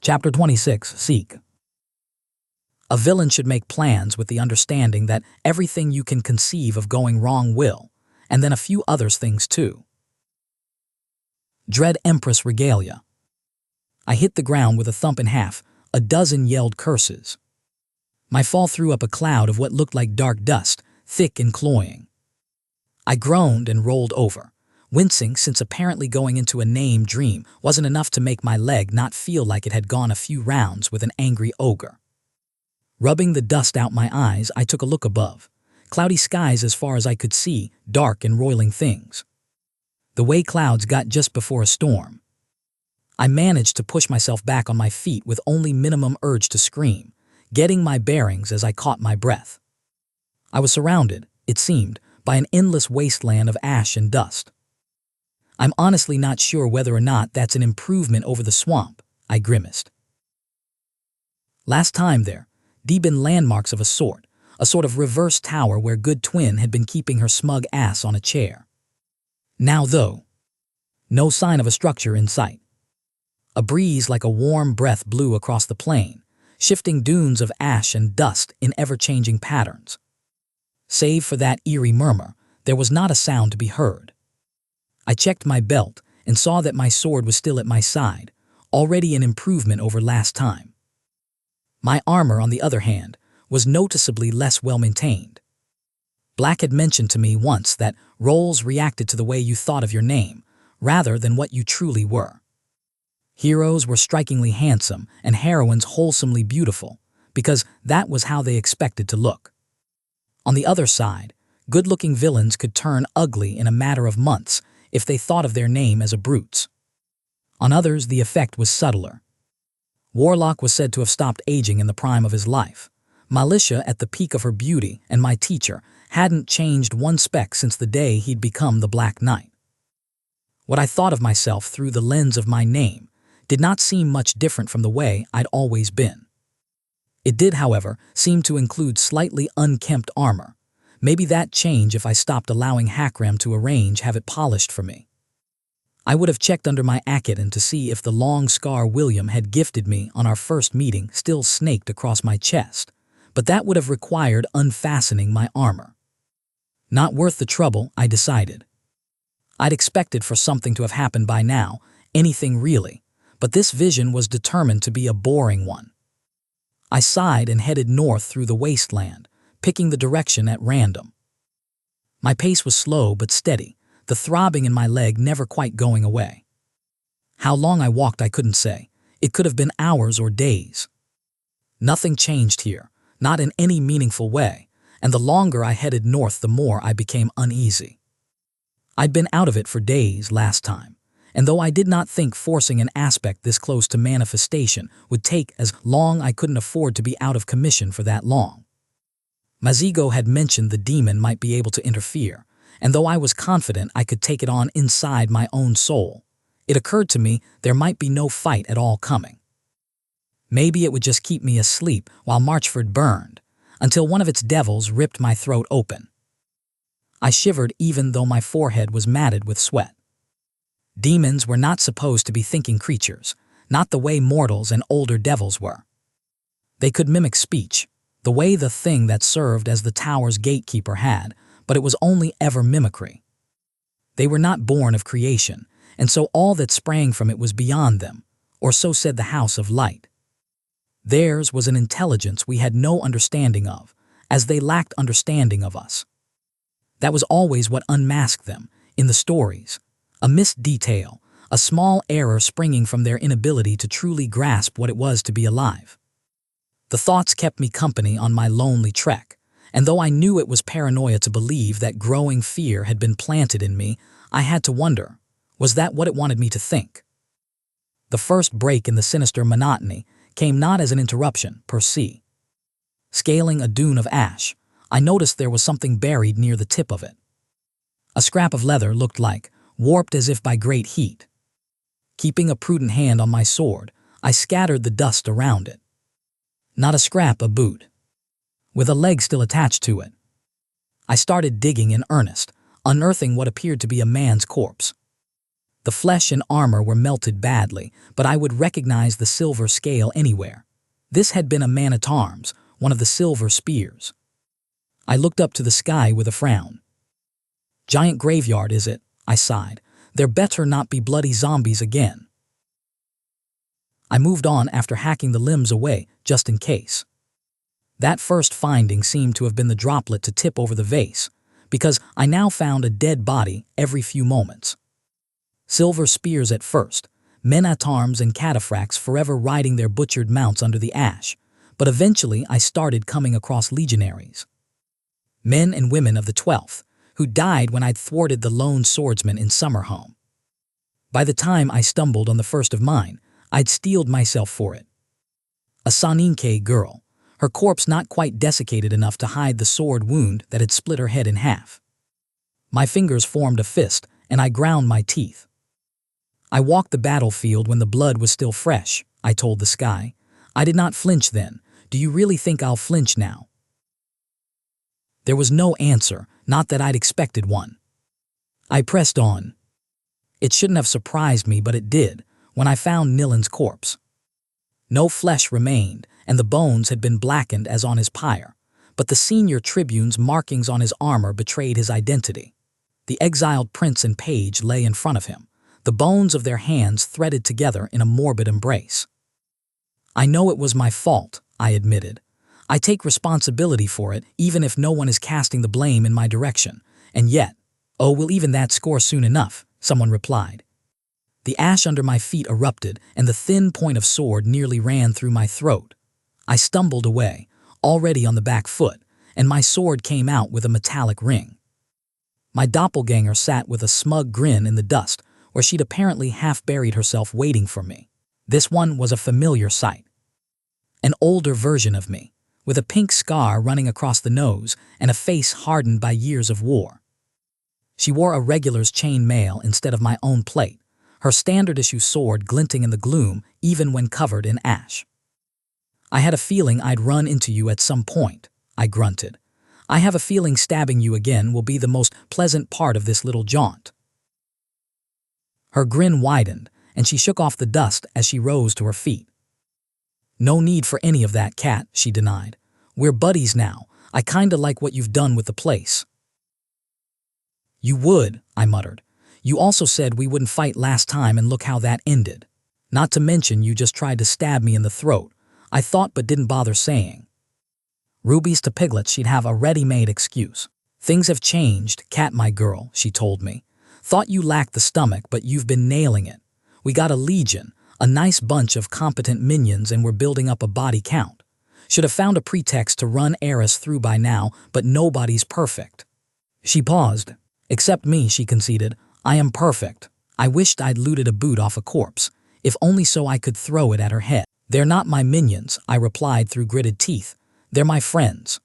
Chapter 26, Seek. A villain should make plans with the understanding that everything you can conceive of going wrong will, and then a few others things too. Dread Empress Regalia. I hit the ground with a thump in half, a dozen yelled curses. My fall threw up a cloud of what looked like dark dust, thick and cloying. I groaned and rolled over, wincing since apparently going into a name dream wasn't enough to make my leg not feel like it had gone a few rounds with an angry ogre. Rubbing the dust out my eyes, I took a look above. Cloudy skies as far as I could see, dark and roiling things. The way clouds got just before a storm. I managed to push myself back on my feet with only minimum urge to scream, getting my bearings as I caught my breath. I was surrounded, it seemed, by an endless wasteland of ash and dust. I'm honestly not sure whether or not that's an improvement over the swamp, I grimaced. Last time there, deep in landmarks of a sort of reverse tower where Good Twin had been keeping her smug ass on a chair. Now though, no sign of a structure in sight. A breeze like a warm breath blew across the plain, shifting dunes of ash and dust in ever-changing patterns. Save for that eerie murmur, there was not a sound to be heard. I checked my belt and saw that my sword was still at my side, already an improvement over last time. My armor, on the other hand, was noticeably less well-maintained. Black had mentioned to me once that roles reacted to the way you thought of your name, rather than what you truly were. Heroes were strikingly handsome and heroines wholesomely beautiful, because that was how they expected to look. On the other side, good-looking villains could turn ugly in a matter of months if they thought of their name as a brute's. On others, the effect was subtler. Warlock was said to have stopped aging in the prime of his life. Militia at the peak of her beauty, and my teacher hadn't changed one speck since the day he'd become the Black Knight. What I thought of myself through the lens of my name did not seem much different from the way I'd always been. It did, however, seem to include slightly unkempt armor. Maybe that change if I stopped allowing Hakram to arrange have it polished for me. I would have checked under my Akaton to see if the long scar William had gifted me on our first meeting still snaked across my chest, but that would have required unfastening my armor. Not worth the trouble, I decided. I'd expected for something to have happened by now, anything really, but this vision was determined to be a boring one. I sighed and headed north through the wasteland, picking the direction at random. My pace was slow but steady, the throbbing in my leg never quite going away. How long I walked I couldn't say. It could have been hours or days. Nothing changed here, not in any meaningful way, and the longer I headed north the more I became uneasy. I'd been out of it for days last time, and though I did not think forcing an aspect this close to manifestation would take as long, I couldn't afford to be out of commission for that long. Mazigo had mentioned the demon might be able to interfere, and though I was confident I could take it on inside my own soul, it occurred to me there might be no fight at all coming. Maybe it would just keep me asleep while Marchford burned, until one of its devils ripped my throat open. I shivered even though my forehead was matted with sweat. Demons were not supposed to be thinking creatures, not the way mortals and older devils were. They could mimic speech, the way the thing that served as the tower's gatekeeper had, but it was only ever mimicry. They were not born of creation, and so all that sprang from it was beyond them, or so said the House of Light. Theirs was an intelligence we had no understanding of, as they lacked understanding of us. That was always what unmasked them, in the stories, a missed detail, a small error springing from their inability to truly grasp what it was to be alive. The thoughts kept me company on my lonely trek, and though I knew it was paranoia to believe that growing fear had been planted in me, I had to wonder, was that what it wanted me to think? The first break in the sinister monotony came not as an interruption, per se. Scaling a dune of ash, I noticed there was something buried near the tip of it. A scrap of leather looked like, warped as if by great heat. Keeping a prudent hand on my sword, I scattered the dust around it. Not a scrap, a boot, with a leg still attached to it. I started digging in earnest, unearthing what appeared to be a man's corpse. The flesh and armor were melted badly, but I would recognize the silver scale anywhere. This had been a man-at-arms, one of the silver spears. I looked up to the sky with a frown. Giant graveyard, is it? I sighed. There better not be bloody zombies again. I moved on after hacking the limbs away, just in case. That first finding seemed to have been the droplet to tip over the vase, because I now found a dead body every few moments. Silver spears at first, men-at-arms and cataphracts forever riding their butchered mounts under the ash, but eventually I started coming across legionaries. Men and women of the 12th, who died when I'd thwarted the lone swordsman in Summerhome. By the time I stumbled on the first of mine, I'd steeled myself for it. A Saninke girl, her corpse not quite desiccated enough to hide the sword wound that had split her head in half. My fingers formed a fist, and I ground my teeth. I walked the battlefield when the blood was still fresh, I told the sky. I did not flinch then. Do you really think I'll flinch now? There was no answer, not that I'd expected one. I pressed on. It shouldn't have surprised me, but it did, when I found Nilan's corpse. No flesh remained, and the bones had been blackened as on his pyre, but the senior tribune's markings on his armor betrayed his identity. The exiled prince and page lay in front of him, the bones of their hands threaded together in a morbid embrace. I know it was my fault, I admitted. I take responsibility for it, even if no one is casting the blame in my direction. And yet, oh, we'll even that score soon enough, someone replied. The ash under my feet erupted, and the thin point of sword nearly ran through my throat. I stumbled away, already on the back foot, and my sword came out with a metallic ring. My doppelganger sat with a smug grin in the dust, where she'd apparently half buried herself waiting for me. This one was a familiar sight. An older version of me, with a pink scar running across the nose and a face hardened by years of war. She wore a regular's chain mail instead of my own plate, her standard-issue sword glinting in the gloom even when covered in ash. I had a feeling I'd run into you at some point, I grunted. I have a feeling stabbing you again will be the most pleasant part of this little jaunt. Her grin widened, and she shook off the dust as she rose to her feet. No need for any of that, Cat, she denied. We're buddies now. I kinda like what you've done with the place. You would, I muttered. You also said we wouldn't fight last time, and look how that ended. Not to mention you just tried to stab me in the throat. I thought but didn't bother saying. Rubies to piglets, she'd have a ready-made excuse. Things have changed, Cat my girl, she told me. Thought you lacked the stomach, but you've been nailing it. We got a legion, a nice bunch of competent minions, and we're building up a body count. Should have found a pretext to run Eris through by now, but nobody's perfect. She paused. Except me, she conceded. I am perfect. I wished I'd looted a boot off a corpse, if only so I could throw it at her head. They're not my minions, I replied through gritted teeth. They're my friends.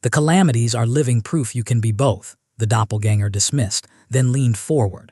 The calamities are living proof you can be both, the doppelganger dismissed, then leaned forward.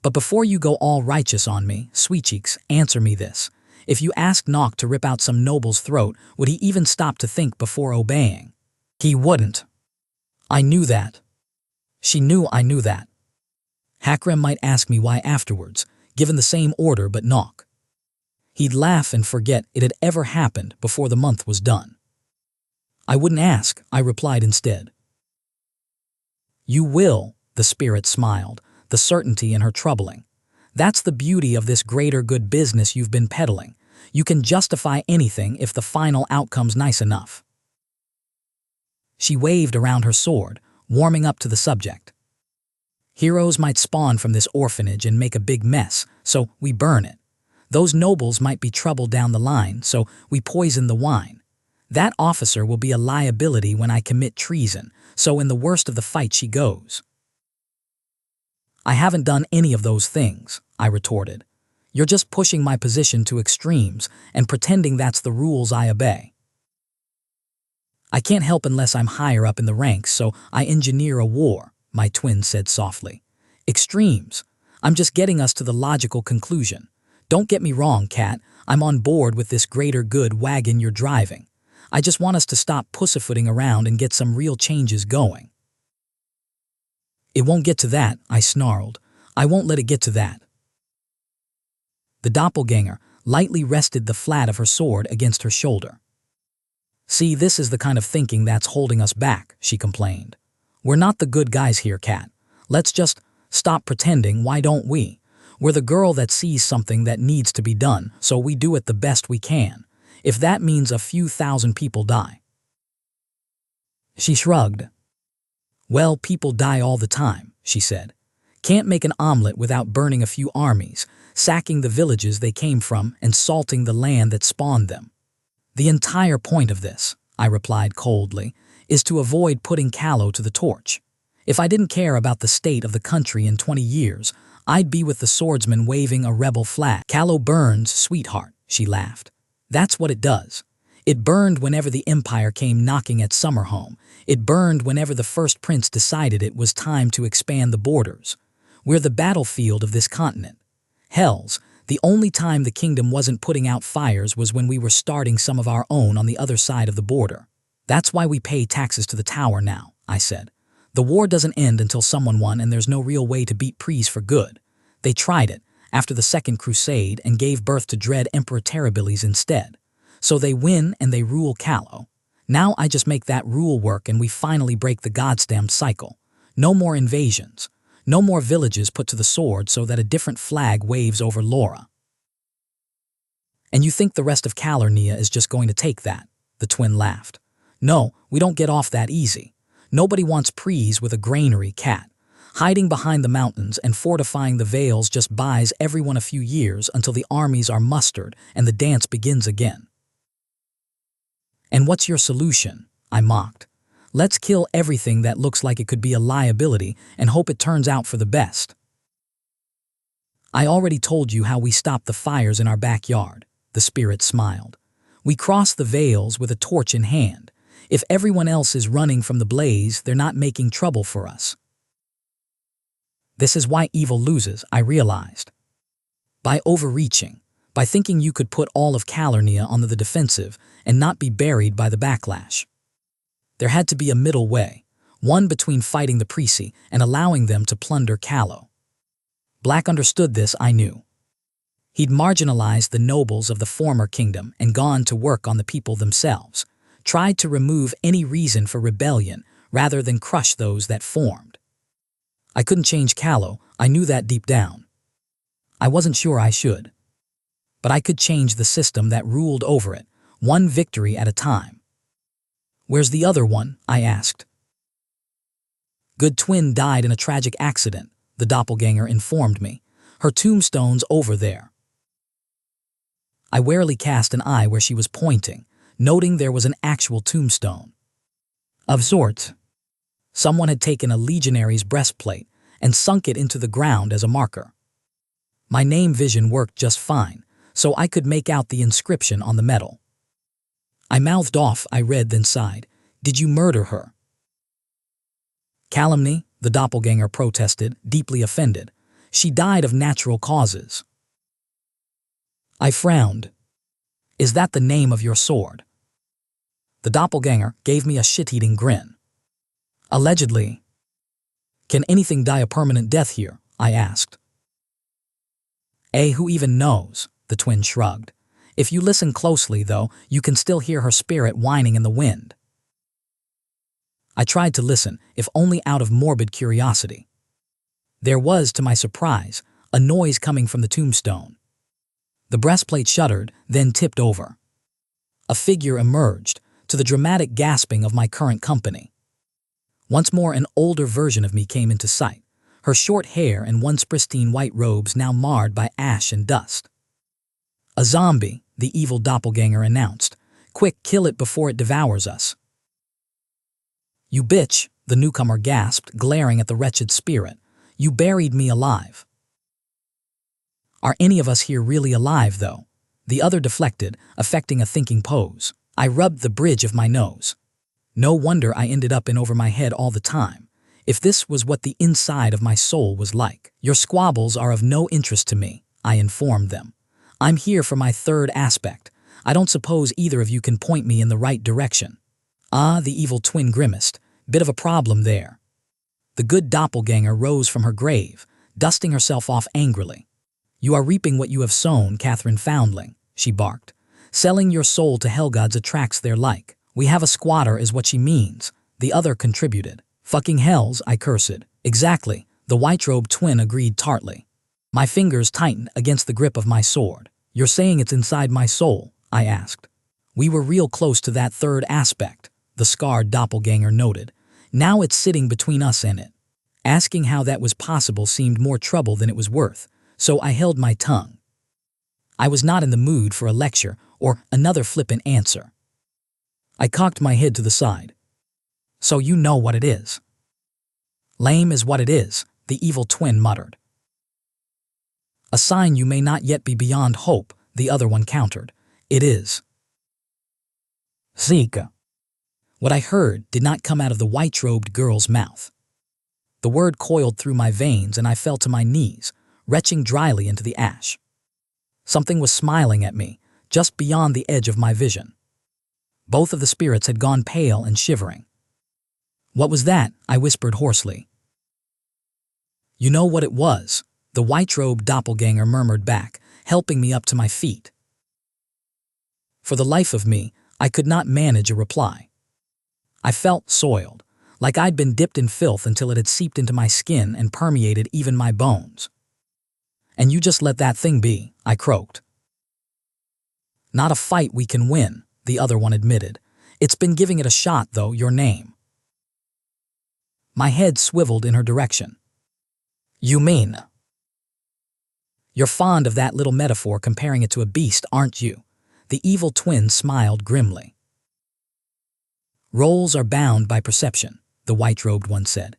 But before you go all righteous on me, Sweetcheeks, answer me this. If you asked Nock to rip out some noble's throat, would he even stop to think before obeying? He wouldn't. I knew that. She knew I knew that. Hakram might ask me why afterwards, given the same order but Nock. He'd laugh and forget it had ever happened before the month was done. I wouldn't ask, I replied instead. You will, the spirit smiled, the certainty in her troubling. That's the beauty of this greater good business you've been peddling. You can justify anything if the final outcome's nice enough. She waved around her sword, warming up to the subject. Heroes might spawn from this orphanage and make a big mess, so we burn it. Those nobles might be trouble down the line, so we poison the wine. That officer will be a liability when I commit treason, so in the worst of the fight she goes. I haven't done any of those things, I retorted. You're just pushing my position to extremes and pretending that's the rules I obey. I can't help unless I'm higher up in the ranks, so I engineer a war, my twin said softly. Extremes. I'm just getting us to the logical conclusion. Don't get me wrong, Cat. I'm on board with this greater good wagon you're driving. I just want us to stop pussyfooting around and get some real changes going. It won't get to that, I snarled. I won't let it get to that. The doppelganger lightly rested the flat of her sword against her shoulder. "See, this is the kind of thinking that's holding us back," she complained. "We're not the good guys here, Cat. Let's just stop pretending, why don't we? We're the girl that sees something that needs to be done, so we do it the best we can, if that means a few thousand people die." She shrugged. "Well, people die all the time," she said. "Can't make an omelet without burning a few armies, sacking the villages they came from, and salting the land that spawned them." "The entire point of this," I replied coldly, "is to avoid putting Callow to the torch. If I didn't care about the state of the country in 20 years, I'd be with the Swordsman waving a rebel flag." "Callow burns, sweetheart," she laughed. "That's what it does. It burned whenever the Empire came knocking at Summerhome. It burned whenever the first prince decided it was time to expand the borders. We're the battlefield of this continent. Hells, the only time the kingdom wasn't putting out fires was when we were starting some of our own on the other side of the border. That's why we pay taxes to the tower now," I said. "The war doesn't end until someone won, and there's no real way to beat Pries for good. They tried it after the Second Crusade and gave birth to dread Emperor Terribilis instead. So they win and they rule Callow. Now I just make that rule work and we finally break the goddamned cycle. No more invasions. No more villages put to the sword so that a different flag waves over Laura." "And you think the rest of Callernia is just going to take that?" the twin laughed. "No, we don't get off that easy. Nobody wants Pries with a granary, Cat. Hiding behind the mountains and fortifying the vales just buys everyone a few years until the armies are mustered and the dance begins again." "And what's your solution?" I mocked. "Let's kill everything that looks like it could be a liability and hope it turns out for the best." "I already told you how we stopped the fires in our backyard," the spirit smiled. "We cross the vales with a torch in hand. If everyone else is running from the blaze, they're not making trouble for us." This is why evil loses, I realized. By overreaching, by thinking you could put all of Callernia on the defensive and not be buried by the backlash. There had to be a middle way, one between fighting the Prisi and allowing them to plunder Callow. Black understood this, I knew. He'd marginalized the nobles of the former kingdom and gone to work on the people themselves, tried to remove any reason for rebellion rather than crush those that formed. I couldn't change Callow, I knew that deep down. I wasn't sure I should. But I could change the system that ruled over it, one victory at a time. "Where's the other one?" I asked. "Good twin died in a tragic accident," the doppelganger informed me. "Her tombstone's over there." I warily cast an eye where she was pointing, noting there was an actual tombstone. Of sorts. Someone had taken a legionary's breastplate and sunk it into the ground as a marker. My name vision worked just fine, so I could make out the inscription on the metal. I mouthed off, I read, then sighed. "Did you murder her?" "Calumny," the doppelganger protested, deeply offended. "She died of natural causes." I frowned. "Is that the name of your sword?" The doppelganger gave me a shit-eating grin. "Allegedly." "Can anything die a permanent death here?" I asked. Who even knows?" the twin shrugged. "If you listen closely, though, you can still hear her spirit whining in the wind." I tried to listen, if only out of morbid curiosity. There was, to my surprise, a noise coming from the tombstone. The breastplate shuddered, then tipped over. A figure emerged, to the dramatic gasping of my current company. Once more an older version of me came into sight, her short hair and once pristine white robes now marred by ash and dust. "A zombie," the evil doppelganger announced. "Quick, kill it before it devours us." "You bitch," the newcomer gasped, glaring at the wretched spirit. "You buried me alive." "Are any of us here really alive, though?" The other deflected, affecting a thinking pose. I rubbed the bridge of my nose. No wonder I ended up in over my head all the time. If this was what the inside of my soul was like. "Your squabbles are of no interest to me," I informed them. "I'm here for my third aspect. I don't suppose either of you can point me in the right direction." "Ah," the evil twin grimaced. "Bit of a problem there." The good doppelganger rose from her grave, dusting herself off angrily. You are reaping what you have sown, Catherine Foundling, she barked. Selling your soul to hellgods attracts their like. We have a squatter is what she means, the other contributed. Fucking hells, I cursed. Exactly, the white-robed twin agreed tartly. My fingers tightened against the grip of my sword. You're saying it's inside my soul, I asked. We were real close to that third aspect, the scarred doppelganger noted. Now it's sitting between us and it. Asking how that was possible seemed more trouble than it was worth, so I held my tongue. I was not in the mood for a lecture or another flippant answer. I cocked my head to the side. So you know what it is. Lame is what it is, the evil twin muttered. A sign you may not yet be beyond hope, the other one countered. It is. Zika. What I heard did not come out of the white-robed girl's mouth. The word coiled through my veins and I fell to my knees, retching dryly into the ash. Something was smiling at me, just beyond the edge of my vision. Both of the spirits had gone pale and shivering. What was that? I whispered hoarsely. You know what it was, the white-robed doppelganger murmured back, helping me up to my feet. For the life of me, I could not manage a reply. I felt soiled, like I'd been dipped in filth until it had seeped into my skin and permeated even my bones. And you just let that thing be, I croaked. Not a fight we can win, the other one admitted. It's been giving it a shot, though, your name. My head swiveled in her direction. You mean? You're fond of that little metaphor comparing it to a beast, aren't you? The evil twin smiled grimly. Roles are bound by perception, the white-robed one said.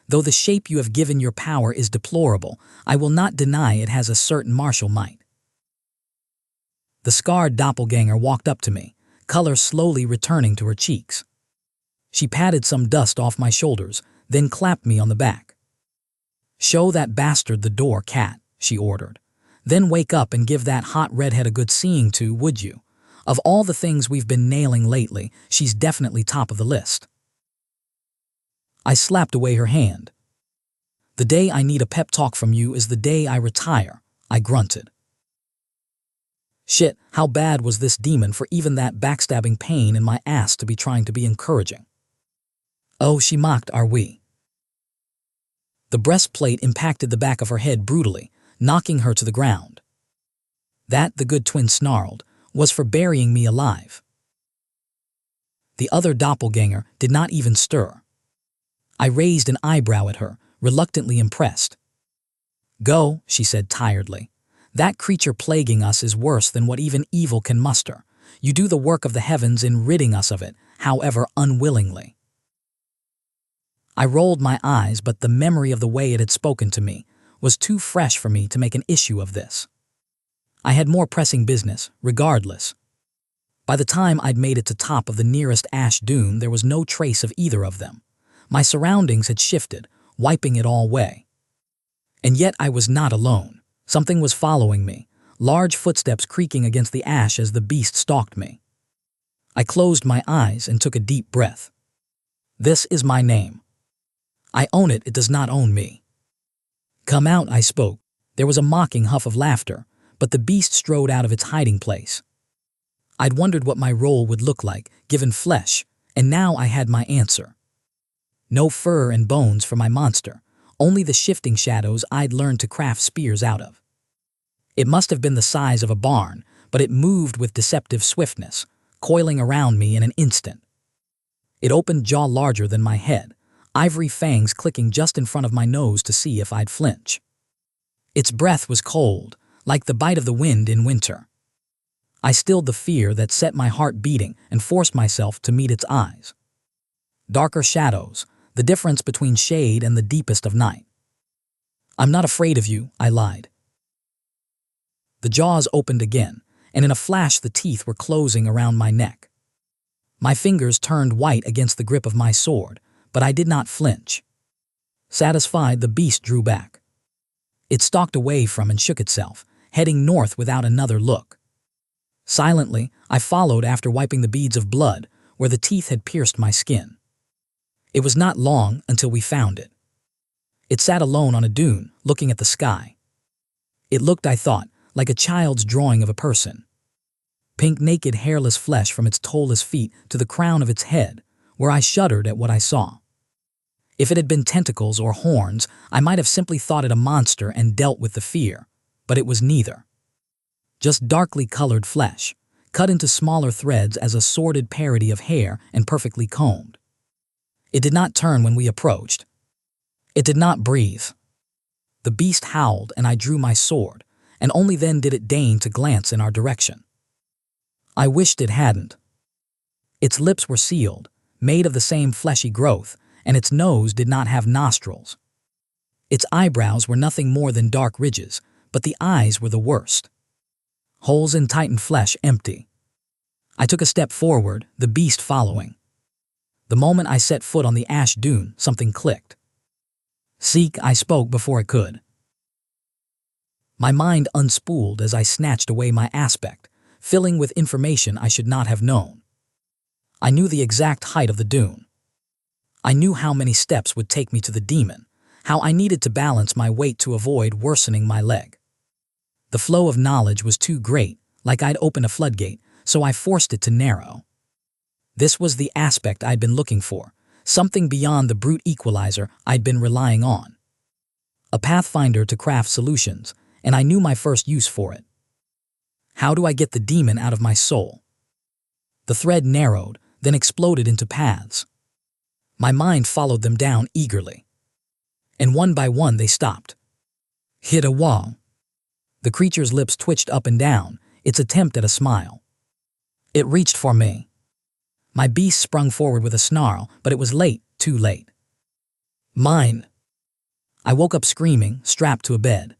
Though the shape you have given your power is deplorable, I will not deny it has a certain martial might. The scarred doppelganger walked up to me, color slowly returning to her cheeks. She patted some dust off my shoulders, then clapped me on the back. Show that bastard the door, cat, she ordered. Then wake up and give that hot redhead a good seeing to, would you? Of all the things we've been nailing lately, she's definitely top of the list. I slapped away her hand. The day I need a pep talk from you is the day I retire, I grunted. Shit, how bad was this demon for even that backstabbing pain in my ass to be trying to be encouraging? Oh, she mocked, are we? The breastplate impacted the back of her head brutally, knocking her to the ground. That, the good twin snarled, was for burying me alive. The other doppelganger did not even stir. I raised an eyebrow at her, reluctantly impressed. Go, she said tiredly. That creature plaguing us is worse than what even evil can muster. You do the work of the heavens in ridding us of it, however unwillingly. I rolled my eyes, but the memory of the way it had spoken to me was too fresh for me to make an issue of this. I had more pressing business, regardless. By the time I'd made it to top of the nearest ash dune, there was no trace of either of them. My surroundings had shifted, wiping it all away. And yet I was not alone. Something was following me, large footsteps creaking against the ash as the beast stalked me. I closed my eyes and took a deep breath. This is my name. I own it, it does not own me. Come out, I spoke. There was a mocking huff of laughter, but the beast strode out of its hiding place. I'd wondered what my role would look like, given flesh, and now I had my answer. No fur and bones for my monster, only the shifting shadows I'd learned to craft spears out of. It must have been the size of a barn, but it moved with deceptive swiftness, coiling around me in an instant. It opened jaw larger than my head, ivory fangs clicking just in front of my nose to see if I'd flinch. Its breath was cold, like the bite of the wind in winter. I stilled the fear that set my heart beating and forced myself to meet its eyes. Darker shadows, the difference between shade and the deepest of night. I'm not afraid of you, I lied. The jaws opened again, and in a flash the teeth were closing around my neck. My fingers turned white against the grip of my sword, but I did not flinch. Satisfied, the beast drew back. It stalked away from and shook itself, heading north without another look. Silently, I followed after wiping the beads of blood where the teeth had pierced my skin. It was not long until we found it. It sat alone on a dune, looking at the sky. It looked, I thought, like a child's drawing of a person. Pink, naked, hairless flesh from its toeless feet to the crown of its head, where I shuddered at what I saw. If it had been tentacles or horns, I might have simply thought it a monster and dealt with the fear, but it was neither. Just darkly colored flesh, cut into smaller threads as a sordid parody of hair and perfectly combed. It did not turn when we approached. It did not breathe. The beast howled and I drew my sword, and only then did it deign to glance in our direction. I wished it hadn't. Its lips were sealed, made of the same fleshy growth, and its nose did not have nostrils. Its eyebrows were nothing more than dark ridges, but the eyes were the worst. Holes in tightened flesh, empty. I took a step forward, the beast following. The moment I set foot on the ash dune, something clicked. "Seek," I spoke before it could. My mind unspooled as I snatched away my aspect, filling with information I should not have known. I knew the exact height of the dune. I knew how many steps would take me to the demon, how I needed to balance my weight to avoid worsening my leg. The flow of knowledge was too great, like I'd opened a floodgate, so I forced it to narrow. This was the aspect I'd been looking for, something beyond the brute equalizer I'd been relying on. A pathfinder to craft solutions, and I knew my first use for it. How do I get the demon out of my soul? The thread narrowed, then exploded into paths. My mind followed them down eagerly. And one by one they stopped. Hit a wall. The creature's lips twitched up and down, its attempt at a smile. It reached for me. My beast sprung forward with a snarl, but it was late, too late. Mine. I woke up screaming, strapped to a bed.